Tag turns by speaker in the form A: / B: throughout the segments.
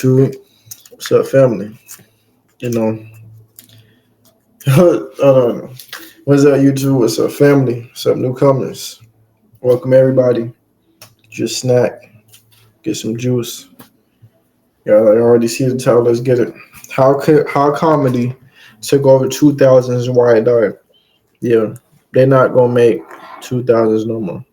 A: YouTube? What's up, family? You know, what's up, YouTube? What's up, family? What's up, newcomers? Welcome, everybody. Just snack, get some juice. Yeah, I already see the title. Let's get it. How comedy took over 2000s and why it died? Yeah, they're not gonna make 2000s no more.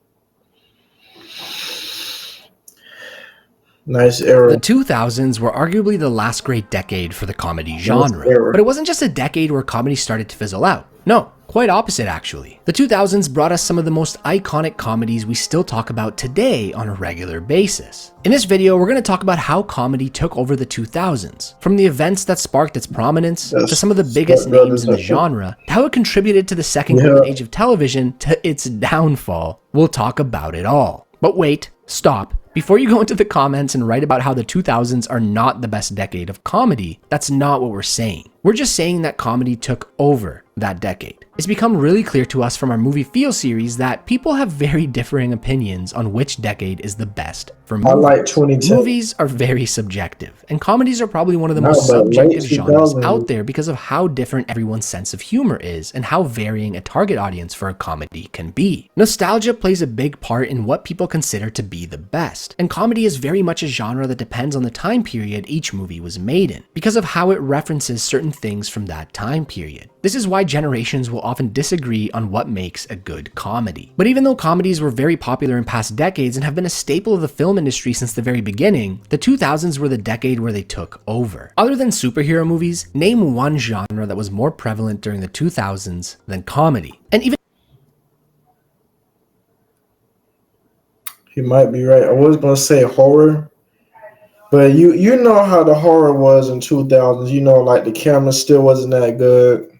A: Nice era.
B: The 2000s were arguably the last great decade for the comedy genre, but it wasn't just a decade where comedy started to fizzle out. No, quite opposite actually. The 2000s brought us some of the most iconic comedies we still talk about today on a regular basis. In this video, we're going to talk about how comedy took over the 2000s, from the events that sparked its prominence, to some of the biggest names in the genre, to how it contributed to the second golden age of television, to its downfall. We'll talk about it all. But wait, stop. Before you go into the comments and write about how the 2000s are not the best decade of comedy, that's not what we're saying. We're just saying that comedy took over that decade. It's become really clear to us from our Movie Feel series that people have very differing opinions on which decade is the best for movies.
A: I like 2010.
B: Movies are very subjective, and comedies are probably one of the most subjective genres out there because of how different everyone's sense of humor is and how varying a target audience for a comedy can be. Nostalgia plays a big part in what people consider to be the best, and comedy is very much a genre that depends on the time period each movie was made in, because of how it references certain things from that time period. This is why generations will often disagree on what makes a good comedy. But even though comedies were very popular in past decades and have been a staple of the film industry since the very beginning, the 2000s were the decade where they took over. Other than superhero movies, name one genre that was more prevalent during the 2000s than comedy. And even
A: He might be right. I was gonna say horror, but you know how the horror was in 2000s. You know, like the camera still wasn't that good.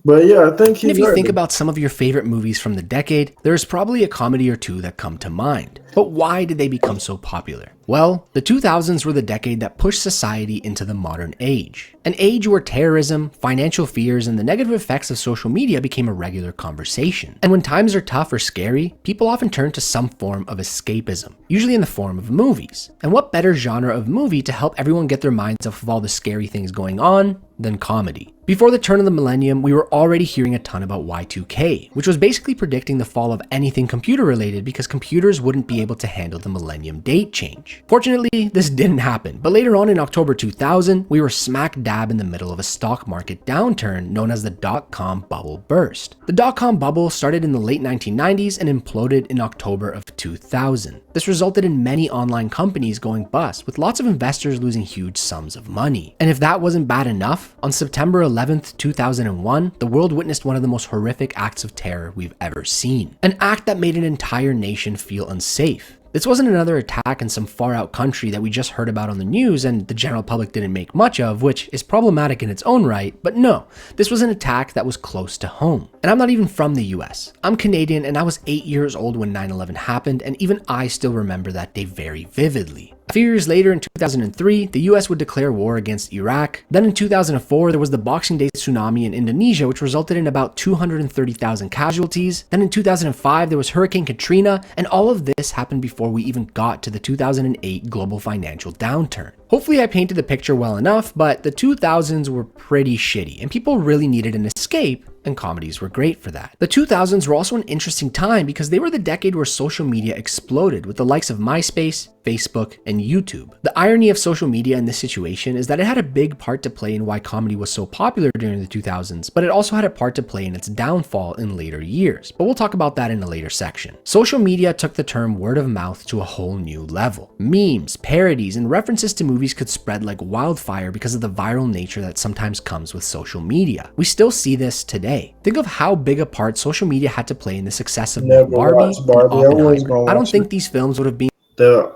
A: But yeah, I think
B: if you think about some of your favorite movies from the decade, there's probably a comedy or two that come to mind. But why did they become so popular? Well, the 2000s were the decade that pushed society into the modern age. An age where terrorism, financial fears, and the negative effects of social media became a regular conversation. And when times are tough or scary, people often turn to some form of escapism, usually in the form of movies. And what better genre of movie to help everyone get their minds off of all the scary things going on than comedy? Before the turn of the millennium, we were already hearing a ton about Y2K, which was basically predicting the fall of anything computer related because computers wouldn't be able to handle the millennium date change. Fortunately, this didn't happen, but later on in October 2000, we were smack dab in the middle of a stock market downturn known as the dot-com bubble burst. The dot-com bubble started in the late 1990s and imploded in October of 2000. This resulted in many online companies going bust, with lots of investors losing huge sums of money. And if that wasn't bad enough, on September 11th, 2001, the world witnessed one of the most horrific acts of terror we've ever seen. An act that made an entire nation feel unsafe. This wasn't another attack in some far-out country that we just heard about on the news and the general public didn't make much of, which is problematic in its own right, but no, this was an attack that was close to home. And I'm not even from the US. I'm Canadian and I was 8 years old when 9/11 happened, and even I still remember that day very vividly. A few years later, in 2003, the US would declare war against Iraq. Then in 2004, there was the Boxing Day tsunami in Indonesia, which resulted in about 230,000 casualties. Then in 2005, there was Hurricane Katrina, and all of this happened before we even got to the 2008 global financial downturn. Hopefully I painted the picture well enough, but the 2000s were pretty shitty, and people really needed an escape, and comedies were great for that. The 2000s were also an interesting time because they were the decade where social media exploded with the likes of MySpace, Facebook, and YouTube. The irony of social media in this situation is that it had a big part to play in why comedy was so popular during the 2000s, but it also had a part to play in its downfall in later years. But we'll talk about that in a later section. Social media took the term word of mouth to a whole new level. Memes, parodies, and references to movies could spread like wildfire because of the viral nature that sometimes comes with social media. We still see this today. Think of how big a part social media had to play in the success of Barbie and Oppenheimer. I don't think these films would have been
A: the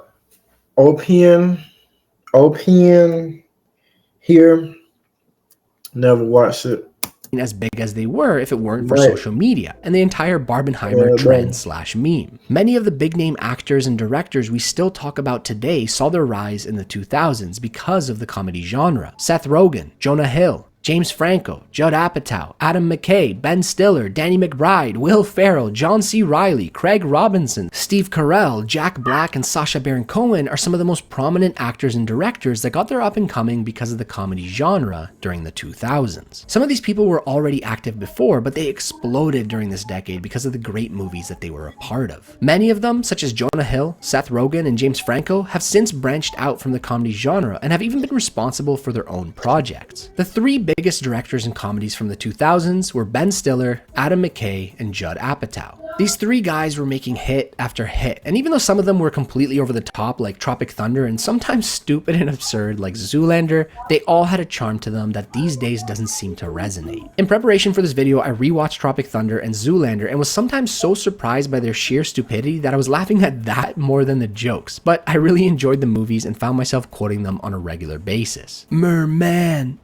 A: OPN here. Never watched it.
B: As big as they were if it weren't for social media and the entire Barbenheimer trend/meme. Many of the big name actors and directors we still talk about today saw their rise in the 2000s because of the comedy genre. Seth Rogen, Jonah Hill, James Franco, Judd Apatow, Adam McKay, Ben Stiller, Danny McBride, Will Ferrell, John C. Reilly, Craig Robinson, Steve Carell, Jack Black, and Sacha Baron Cohen are some of the most prominent actors and directors that got their up and coming because of the comedy genre during the 2000s. Some of these people were already active before, but they exploded during this decade because of the great movies that they were a part of. Many of them, such as Jonah Hill, Seth Rogen, and James Franco, have since branched out from the comedy genre and have even been responsible for their own projects. The three biggest directors in comedies from the 2000s were Ben Stiller, Adam McKay, and Judd Apatow. These three guys were making hit after hit, and even though some of them were completely over the top like Tropic Thunder and sometimes stupid and absurd like Zoolander, they all had a charm to them that these days doesn't seem to resonate. In preparation for this video, I rewatched Tropic Thunder and Zoolander and was sometimes so surprised by their sheer stupidity that I was laughing at that more than the jokes, but I really enjoyed the movies and found myself quoting them on a regular basis. Merman.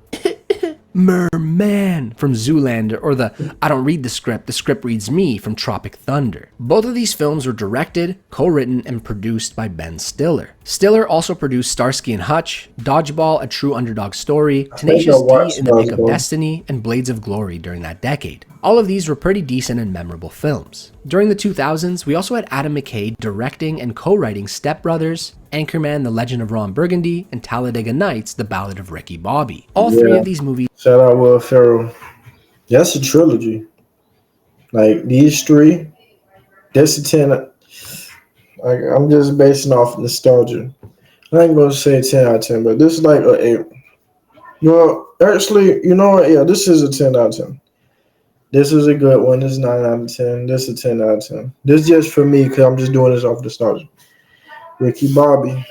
B: Merman from Zoolander, or the I don't read the script reads me from Tropic Thunder. Both of these films were directed, co-written, and produced by Ben Stiller. Stiller also produced Starsky and Hutch, Dodgeball, A True Underdog Story, Tenacious D, In the Pick of Destiny, and Blades of Glory during that decade. All of these were pretty decent and memorable films. During the 2000s, we also had Adam McKay directing and co-writing Step Brothers, Anchorman, The Legend of Ron Burgundy, and Talladega Nights, The Ballad of Ricky Bobby. All three of these movies.
A: Shout out Will Ferrell. That's a trilogy. Like these three, that's a 10. Like I'm just basing off nostalgia. I ain't gonna say 10 out of 10, but this is like a 8. Well, actually, you know what? Yeah, this is a 10 out of 10. This is a good one. This is 9 out of 10. This is a 10 out of 10. This is just for me because I'm just doing this off nostalgia. Ricky Bobby.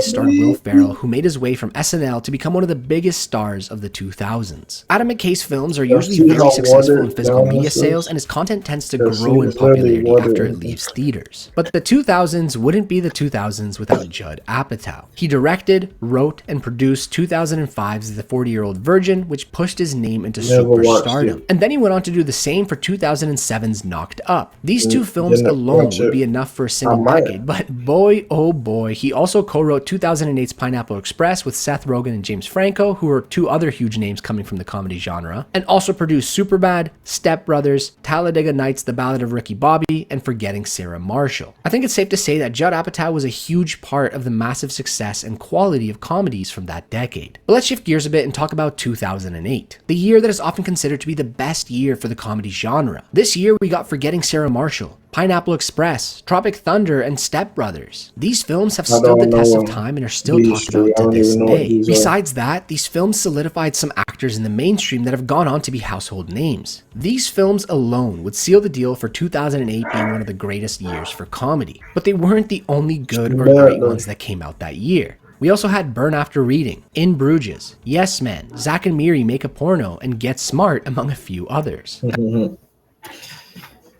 B: Starred Will Ferrell, who made his way from SNL to become one of the biggest stars of the 2000s. Adam McKay's films are usually very successful in physical media sales, and his content tends to grow in popularity after it leaves theaters. But the 2000s wouldn't be the 2000s without Judd Apatow. He directed, wrote, and produced 2005's The 40-Year-Old Virgin, which pushed his name into superstardom. And then he went on to do the same for 2007's Knocked Up. These two films alone would be enough for a single decade, but boy, oh boy, he also co-wrote 2008's Pineapple Express with Seth Rogen and James Franco, who are two other huge names coming from the comedy genre, and also produced Superbad, Step Brothers, Talladega Nights, The Ballad of Ricky Bobby, and Forgetting Sarah Marshall. I think it's safe to say that Judd Apatow was a huge part of the massive success and quality of comedies from that decade. But let's shift gears a bit and talk about 2008, the year that is often considered to be the best year for the comedy genre. This year we got Forgetting Sarah Marshall, Pineapple Express, Tropic Thunder, and Step Brothers. These films have stood the test of time and are still talked about to this day. Besides that, these films solidified some actors in the mainstream that have gone on to be household names. These films alone would seal the deal for 2008 being one of the greatest years for comedy. But they weren't the only good or great ones that came out that year. We also had Burn After Reading, In Bruges, Yes Man, Zack and Miri Make a Porno, and Get Smart, among a few others.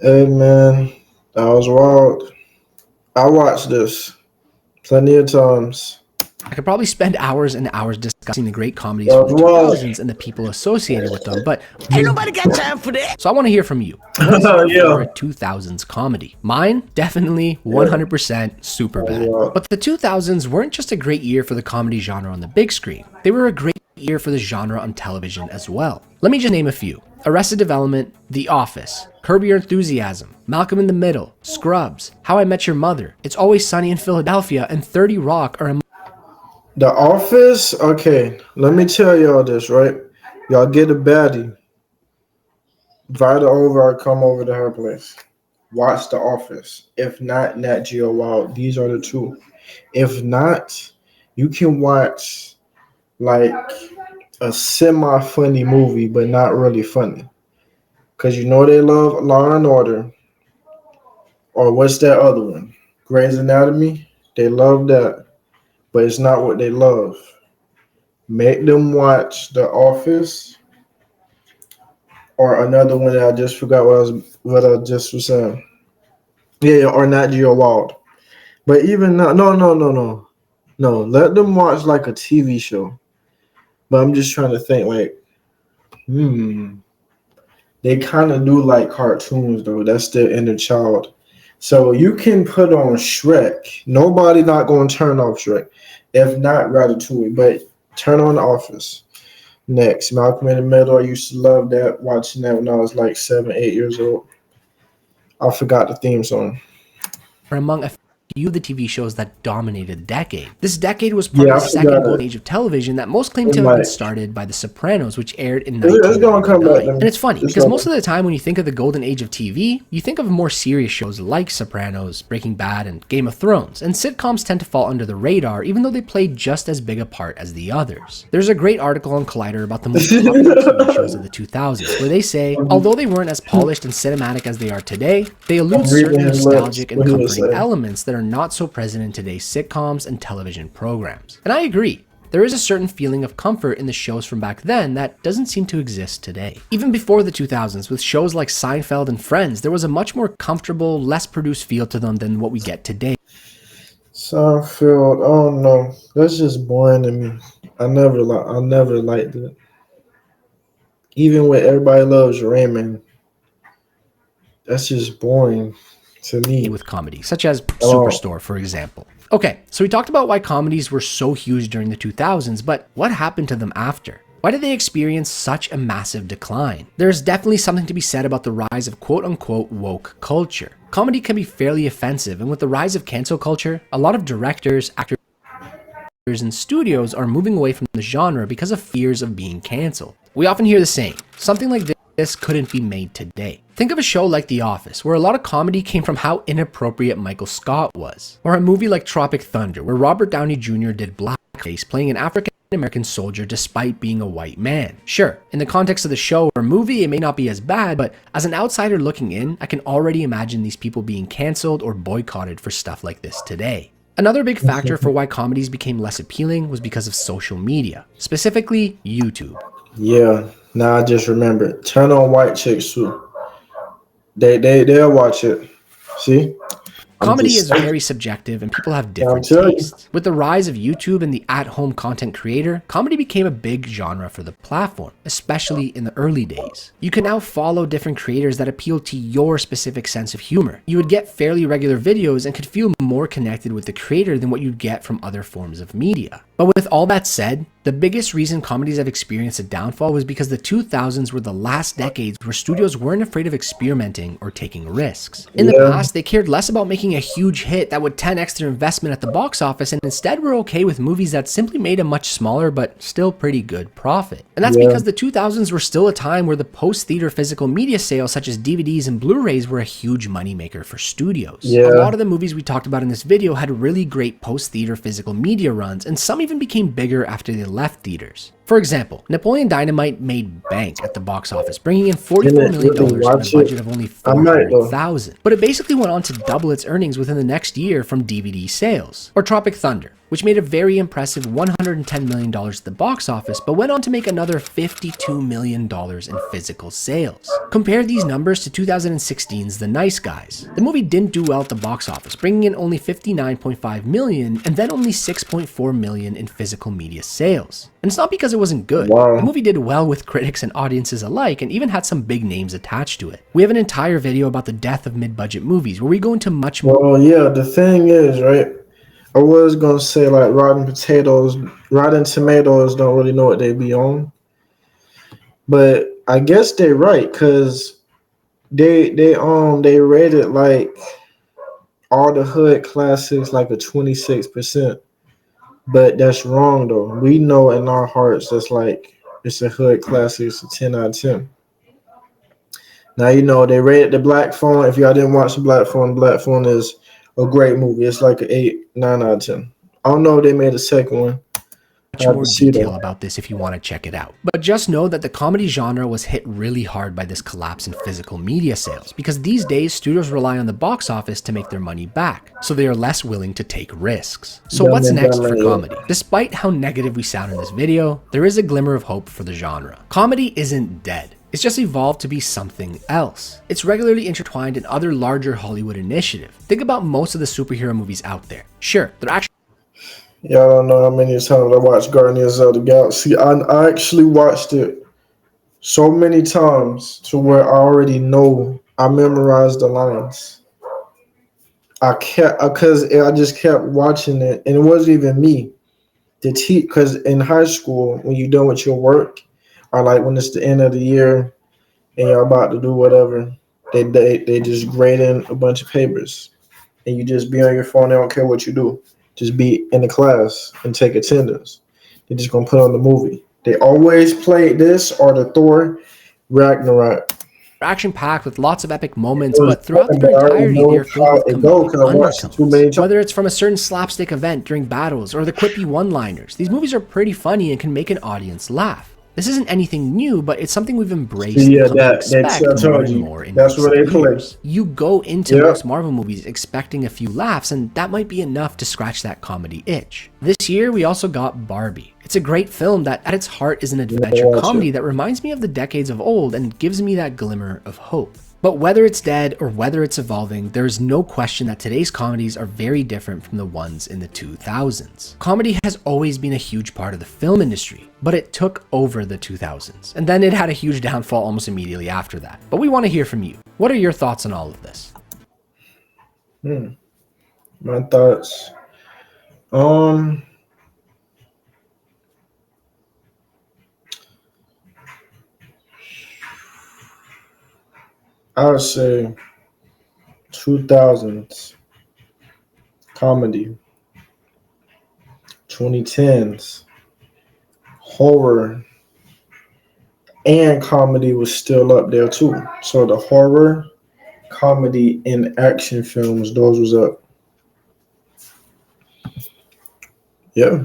A: Hey man, that was wild. I watched this plenty of times.
B: I could probably spend hours and hours discussing the great comedies from the 2000s and the people associated with them, but
C: ain't nobody got time for that.
B: So I want to hear from you. What is your favorite 2000s comedy? Mine, definitely 100% Superbad. But the 2000s weren't just a great year for the comedy genre on the big screen. They were a great year for the genre on television as well. Let me just name a few. Arrested Development, The Office, Curb Your Enthusiasm, Malcolm in the Middle, Scrubs, How I Met Your Mother, It's Always Sunny in Philadelphia, and 30 Rock are
A: The Office? Okay, let me tell y'all this, right? Y'all get a baddie. Invite her over or come over to her place. Watch The Office. If not, Nat Geo Wild. These are the two. If not, you can watch like a semi-funny movie, but not really funny. Because you know they love Law and Order. Or what's that other one? Grey's Anatomy? They love that. But it's not what they love. Make them watch The Office. Or another one that I just forgot what I just was saying. Yeah, or Nat Geo Wild. But even not, no. Let them watch like a TV show. But I'm just trying to think like, they kind of do like cartoons though. That's their inner child. So you can put on Shrek. Nobody not going to turn off Shrek. If not Ratatouille, but turn on The Office. Next, Malcolm in the Middle. I used to love that, watching that when I was like 7, 8 years old. I forgot the theme song.
B: among a few of the TV shows that dominated the decade. This decade was part
A: Yeah,
B: of
A: I
B: the second
A: forgot
B: golden
A: it.
B: age of television that most claim to
A: I'm
B: have been
A: like,
B: started by The Sopranos, which aired in
A: it's gonna come back.
B: 1999. And it's funny
A: It's
B: because most
A: gonna.
B: of the time when you think of the golden age of TV, you think of more serious shows like Sopranos, Breaking Bad, and Game of Thrones. And sitcoms tend to fall under the radar even though they play just as big a part as the others. There's a great article on Collider about the most popular TV shows of the 2000s where they say, although they weren't as polished and cinematic as they are today, they elude
A: I'm reading
B: certain
A: his lips.
B: nostalgic and
A: What he was
B: comforting
A: saying.
B: elements that are not so present in today's sitcoms and television programs. And I agree. There is a certain feeling of comfort in the shows from back then that doesn't seem to exist today. Even before the 2000s, with shows like Seinfeld and Friends, there was a much more comfortable, less produced feel to them than what we get today.
A: Seinfeld. I don't know. That's just boring to me. I never liked it. Even when everybody loves Raymond, that's just boring to me.
B: With comedy, such as
A: Oh,
B: Superstore, for example. Okay, so we talked about why comedies were so huge during the 2000s, but what happened to them after? Why did they experience such a massive decline? There's definitely something to be said about the rise of quote-unquote woke culture. Comedy can be fairly offensive, and with the rise of cancel culture, a lot of directors, actors, and studios are moving away from the genre because of fears of being canceled. We often hear the saying, something like this couldn't be made today. Think of a show like The Office, where a lot of comedy came from how inappropriate Michael Scott was. Or a movie like Tropic Thunder, where Robert Downey Jr. did blackface playing an African-American soldier despite being a white man. Sure, in the context of the show or movie, it may not be as bad, but as an outsider looking in, I can already imagine these people being canceled or boycotted for stuff like this today. Another big factor for why comedies became less appealing was because of social media, specifically YouTube.
A: yeah. Now I just remember. Turn on White Chicks too. They'll watch it. See, I'm
B: Comedy
A: just
B: is
A: saying.
B: very subjective and people have
A: I'm
B: different
A: telling you.
B: tastes. With the rise of YouTube and the at-home content creator, comedy became a big genre for the platform, especially in the early days. You can now follow different creators that appeal to your specific sense of humor. You would get fairly regular videos and could feel more connected with the creator than what you'd get from other forms of media. But with all that said, the biggest reason comedies have experienced a downfall was because the 2000s were the last decades where studios weren't afraid of experimenting or taking risks. In the
A: Yeah.
B: past, they cared less about making a huge hit that would 10x their investment at the box office and instead were okay with movies that simply made a much smaller but still pretty good profit. And that's
A: Yeah.
B: because the 2000s were still a time where the post-theater physical media sales such as DVDs and Blu-rays were a huge moneymaker for studios.
A: Yeah.
B: A lot of the movies we talked about in this video had really great post-theater physical media runs, and some even became bigger after they left theaters. For example, Napoleon Dynamite made bank at the box office, bringing in $44 million
A: Really
B: on a
A: watch
B: budget
A: it?
B: of only
A: I might though.
B: $400,000. But it basically went on to double its earnings within the next year from DVD sales. Or Tropic Thunder, which made a very impressive $110 million at the box office, but went on to make another $52 million in physical sales. Compare these numbers to 2016's The Nice Guys. The movie didn't do well at the box office, bringing in only $59.5 million and then only $6.4 million in physical media sales. And it's not because it wasn't good.
A: Wow.
B: The movie did well with critics and audiences alike and even had some big names attached to it. We have an entire video about the death of mid-budget movies where we go into much more
A: Well, yeah. The thing is, right? I was gonna say like Rotten Tomatoes don't really know what they be on, but I guess they're right because they rated like all the hood classics like a 26%, but that's wrong though. We know in our hearts that's like it's a hood classic, it's a 10 out of 10. Now you know they rated the Black Phone. If y'all didn't watch the Black Phone is a great movie. It's like an 8, 9 out of 10. I don't know if they made a second one. I have
B: more
A: to see
B: detail
A: that.
B: about this if you want to check it out. But just know that the comedy genre was hit really hard by this collapse in physical media sales because these days studios rely on the box office to make their money back, so they are less willing to take risks. So what's next for comedy? Despite how negative we sound in this video, there is a glimmer of hope for the genre. Comedy isn't dead. It's just evolved to be something else. It's regularly intertwined in other larger Hollywood initiatives. Think about most of the superhero movies out there. Sure, they're actually
A: Y'all don't know how many times I watched Guardians of the Galaxy. I actually watched it so many times to where I already know. I memorized the lines. Because I just kept watching it, and it wasn't even me. Because in high school, when you're done with your work, Or like when it's the end of the year and you're about to do whatever, they just grade in a bunch of papers and you just be on your phone. They don't care what you do. Just be in the class and take attendance. They're just gonna put on the movie. They always play this or the Thor Ragnarok.
B: Action-packed with lots of epic moments,
A: It was
B: but throughout
A: fun,
B: the
A: but I already
B: entirety,
A: know
B: they are filled
A: how
B: with
A: it goes
B: comedic
A: because I watched it too many
B: undertones.
A: times.
B: Whether it's from a certain slapstick event during battles or the quippy one-liners, these movies are pretty funny and can make an audience laugh. This isn't anything new, but it's something we've embraced
A: Yeah,
B: and come to
A: that
B: expect
A: I
B: more
A: told
B: and
A: you.
B: more in
A: That's where
B: recent
A: they play.
B: years. You go into
A: Yeah.
B: most Marvel movies expecting a few laughs, and that might be enough to scratch that comedy itch. This year, we also got Barbie. It's a great film that at its heart is an adventure
A: watch
B: comedy
A: it.
B: that reminds me of the decades of old and gives me that glimmer of hope. But whether it's dead or whether it's evolving, there is no question that today's comedies are very different from the ones in the 2000s. Comedy has always been a huge part of the film industry, but it took over the 2000s. And then it had a huge downfall almost immediately after that. But we want to hear from you. What are your thoughts on all of this?
A: My thoughts. I would say 2000s comedy, 2010s horror, and comedy was still up there too. So the horror, comedy, and action films, those was up. Yeah.